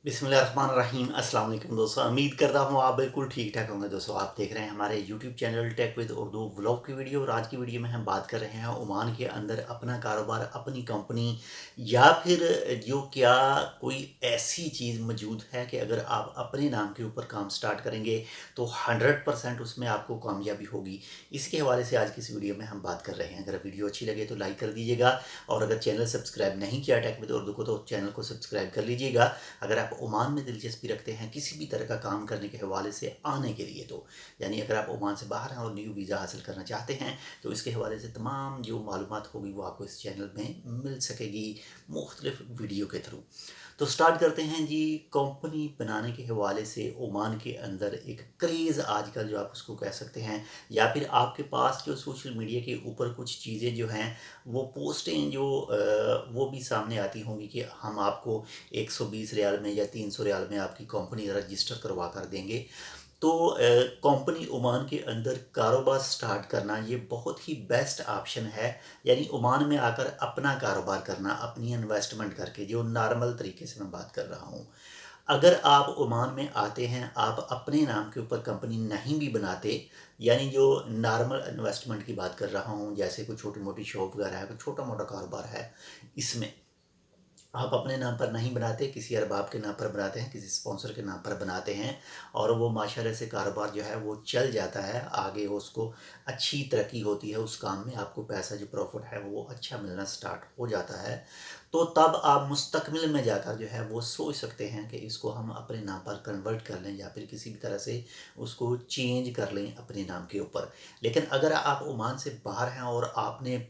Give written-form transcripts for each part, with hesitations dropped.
बिस्मिल्लाहिर्रहमानिर्रहीम। अस्सलाम वालेकुम दोस्तों, उम्मीद करता हूँ आप बिल्कुल ठीक ठाक होंगे। दोस्तों, आप देख रहे हैं हमारे YouTube channel tech with Urdu vlog की वीडियो। और आज की वीडियो में हम बात कर रहे हैं ओमान के अंदर अपना कारोबार, अपनी कंपनी, या फिर जो क्या कोई ऐसी चीज़ मौजूद है कि अगर आप अपने नाम के ऊपर काम स्टार्ट करेंगे तो 100% उसमें आपको कामयाबी होगी। इसके हवाले से आज की इस वीडियो में हम बात कर रहे हैं। अगर वीडियो अच्छी लगे तो लाइक कर दीजिएगा, और अगर चैनल सब्सक्राइब नहीं किया टेक विद उर्दू को तो चैनल को सब्सक्राइब कर लीजिएगा। अगर आप ओमान में दिलचस्पी रखते हैं किसी भी तरह का काम करने के हवाले से आने के लिए, तो यानी अगर आप ओमान से बाहर हैं और न्यू वीज़ा हासिल करना चाहते हैं तो इसके हवाले से तमाम जो मालूमात होगी वो आपको इस चैनल में मिल सकेगी मुख्तलिफ वीडियो के थ्रू। तो स्टार्ट करते हैं जी। कंपनी बनाने के हवाले से ओमान के अंदर एक क्रेज़ आजकल जो आप उसको कह सकते हैं, या फिर आपके पास जो सोशल मीडिया के ऊपर कुछ चीज़ें जो हैं वो पोस्टें जो वो भी सामने आती होंगी कि हम आपको 120 रियाल में या 300 रियाल में आपकी कंपनी रजिस्टर करवा कर देंगे। तो कंपनी ओमान के अंदर कारोबार स्टार्ट करना ये बहुत ही बेस्ट ऑप्शन है। यानी ओमान में आकर अपना कारोबार करना, अपनी इन्वेस्टमेंट करके, जो नॉर्मल तरीके से मैं बात कर रहा हूँ। अगर आप ओमान में आते हैं, आप अपने नाम के ऊपर कंपनी नहीं भी बनाते, यानी जो नॉर्मल इन्वेस्टमेंट की बात कर रहा हूँ, जैसे कोई छोटी मोटी शॉप वगैरह है, कोई छोटा मोटा कारोबार है, इसमें आप अपने नाम पर नहीं बनाते, किसी अरबाब के नाम पर बनाते हैं, किसी स्पॉन्सर के नाम पर बनाते हैं, और वो माशाल्लाह से कारोबार जो है वो चल जाता है आगे, उसको अच्छी तरक्की होती है उस काम में, आपको पैसा जो प्रॉफिट है वो अच्छा मिलना स्टार्ट हो जाता है। तो तब आप मुस्तकबिल में जाकर जो है वो सोच सकते हैं कि इसको हम अपने नाम पर कन्वर्ट कर लें, या फिर किसी भी तरह से उसको चेंज कर लें अपने नाम के ऊपर। लेकिन अगर आप ओमान से बाहर हैं और आपने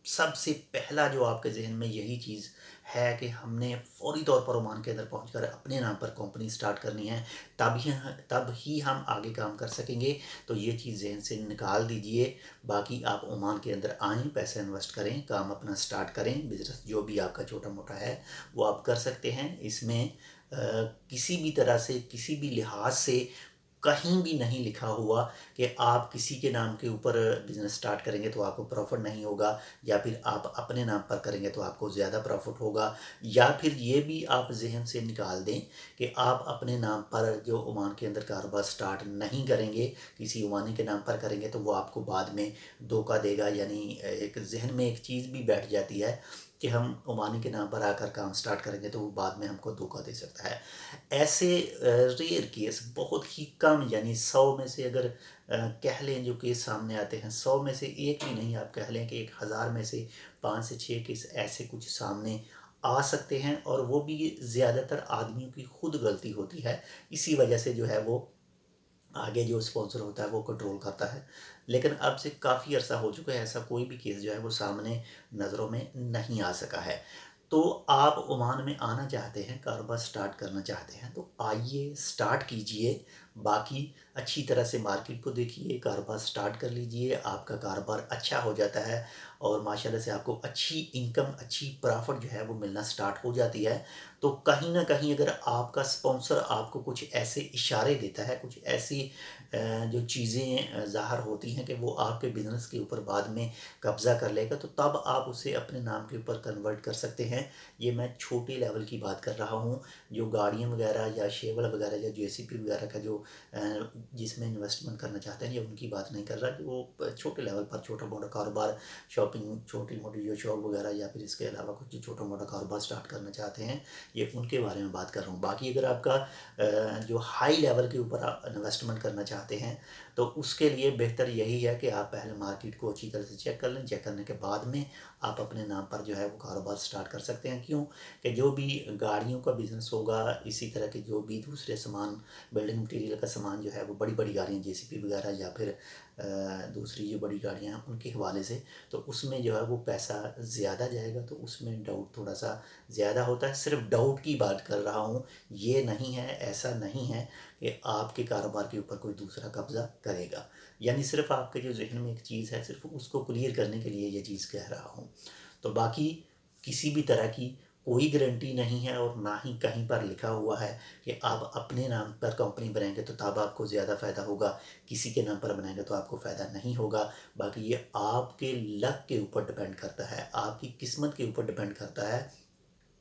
सबसे पहला जो आपके जहन में यही चीज़ है कि हमने फौरी तौर पर ओमान के अंदर पहुंचकर अपने नाम पर कंपनी स्टार्ट करनी है, तब ही हम आगे काम कर सकेंगे, तो ये चीज़ जहन से निकाल दीजिए। बाकी आप ओमान के अंदर आएँ, पैसे इन्वेस्ट करें, काम अपना स्टार्ट करें, बिज़नेस जो भी आपका छोटा मोटा है वो आप कर सकते हैं। इसमें किसी भी तरह से, किसी भी लिहाज से कहीं भी नहीं लिखा हुआ कि आप किसी के नाम के ऊपर बिज़नेस स्टार्ट करेंगे तो आपको प्रॉफिट नहीं होगा, या फिर आप अपने नाम पर करेंगे तो आपको ज़्यादा प्रॉफिट होगा। या फिर ये भी आप जहन से निकाल दें कि आप अपने नाम पर जो ओमान के अंदर कारोबार स्टार्ट नहीं करेंगे, किसी ओमानी के नाम पर करेंगे तो वो आपको बाद में धोखा देगा। यानी एक जहन में एक चीज़ भी बैठ जाती है कि हम ओमानी के नाम पर आकर काम स्टार्ट करेंगे तो वो बाद में हमको धोखा दे सकता है। ऐसे रेयर केस, बहुत ही कम, यानी 100 में से अगर कह लें जो केस सामने आते हैं, 100 में से एक भी नहीं, आप कह लें कि 1000 में से 5 से 6 केस ऐसे कुछ सामने आ सकते हैं, और वो भी ज़्यादातर आदमियों की खुद गलती होती है। इसी वजह से जो है वो आगे जो स्पॉन्सर होता है वो कंट्रोल करता है। लेकिन अब से काफ़ी अरसा हो चुका है, ऐसा कोई भी केस जो है वो सामने नज़रों में नहीं आ सका है। तो आप ओमान में आना चाहते हैं, कारोबार स्टार्ट करना चाहते हैं, तो आइए स्टार्ट कीजिए। बाकी अच्छी तरह से मार्केट को देखिए, कारोबार स्टार्ट कर लीजिए, आपका कारोबार अच्छा हो जाता है और माशाल्लाह से आपको अच्छी इनकम, अच्छी प्रॉफिट जो है वो मिलना स्टार्ट हो जाती है। तो कहीं न कहीं अगर आपका स्पॉन्सर आपको कुछ ऐसे इशारे देता है, कुछ ऐसी जो चीज़ें ज़ाहिर होती हैं कि वो आपके बिज़नेस के ऊपर बाद में कब्ज़ा कर लेगा, तो तब आप उसे अपने नाम के ऊपर कन्वर्ट कर सकते हैं। ये मैं छोटे लेवल की बात कर रहा हूँ। जो गाड़ियाँ वगैरह या शेवल वगैरह या जेसीबी वगैरह का जो जिसमें इन्वेस्टमेंट करना चाहते हैं, ये उनकी बात नहीं कर रहा कि वो छोटे लेवल पर छोटा मोटा कारोबार, शॉपिंग, छोटी मोटी जो शॉप वगैरह, या फिर इसके अलावा कुछ छोटा मोटा कारोबार स्टार्ट करना चाहते हैं, ये उनके बारे में बात कर रहा हूँ। बाकी अगर आपका जो हाई लेवल के ऊपर आप इन्वेस्टमेंट करना चाहते हैं तो उसके लिए बेहतर यही है कि आप पहले मार्केट को अच्छी तरह से चेक कर लें। चेक करने के बाद में आप अपने नाम पर जो है वो कारोबार स्टार्ट कर सकते हैं। क्यों कि जो भी गाड़ियों का बिज़नेस होगा, इसी तरह के जो भी दूसरे सामान, बिल्डिंग मटेरियल का सामान जो है वो बड़ी बड़ी गाड़ियाँ, जेसीबी वगैरह, या फिर दूसरी जो बड़ी गाड़ियाँ हैं उनके हवाले से, तो उसमें जो है वो पैसा ज़्यादा जाएगा, तो उसमें डाउट थोड़ा सा ज़्यादा होता है। सिर्फ डाउट की बात कर रहा हूँ, ये नहीं है, ऐसा नहीं है कि आपके कारोबार के ऊपर कोई दूसरा कब्ज़ा करेगा। यानी सिर्फ आपके जो जहन में एक चीज़ है, सिर्फ उसको क्लियर करने के लिए ये चीज़ कह रहा हूँ। तो बाकी किसी भी तरह की कोई गारंटी नहीं है, और ना ही कहीं पर लिखा हुआ है कि आप अपने नाम पर कंपनी बनाएंगे तो तब आपको ज़्यादा फ़ायदा होगा, किसी के नाम पर बनाएंगे तो आपको फ़ायदा नहीं होगा। बाकी ये आपके लक के ऊपर डिपेंड करता है, आपकी किस्मत के ऊपर डिपेंड करता है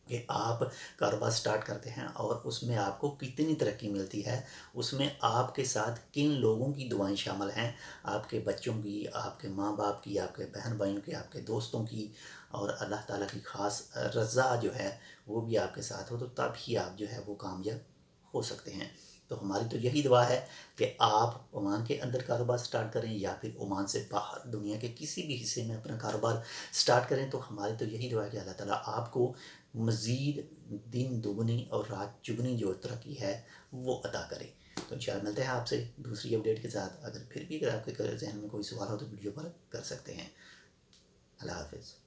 کہ آپ کاروبار سٹارٹ کرتے ہیں اور اس میں آپ کو کتنی ترقی ملتی ہے، اس میں آپ کے ساتھ کن لوگوں کی دعائیں شامل ہیں، آپ کے بچوں کی، آپ کے ماں باپ کی، آپ کے بہن بھائیوں کی، آپ کے دوستوں کی، اور اللہ تعالیٰ کی خاص رضا جو ہے وہ بھی آپ کے ساتھ ہو، تو تب ہی آپ جو ہے وہ کامیاب ہو سکتے ہیں۔ تو ہماری تو یہی دعا ہے کہ آپ عمان کے اندر کاروبار سٹارٹ کریں یا پھر عمان سے باہر دنیا کے کسی بھی حصے میں اپنا کاروبار سٹارٹ کریں، تو ہماری تو یہی دعا ہے کہ اللہ تعالیٰ آپ کو مزید دن دگنی اور رات چگنی جو ترقی ہے وہ عطا کرے۔ تو انشاءاللہ ملتے ہیں آپ سے دوسری اپڈیٹ کے ساتھ۔ اگر پھر بھی اگر آپ کے ذہن میں کوئی سوال ہو تو ویڈیو پر کر سکتے ہیں۔ اللہ حافظ۔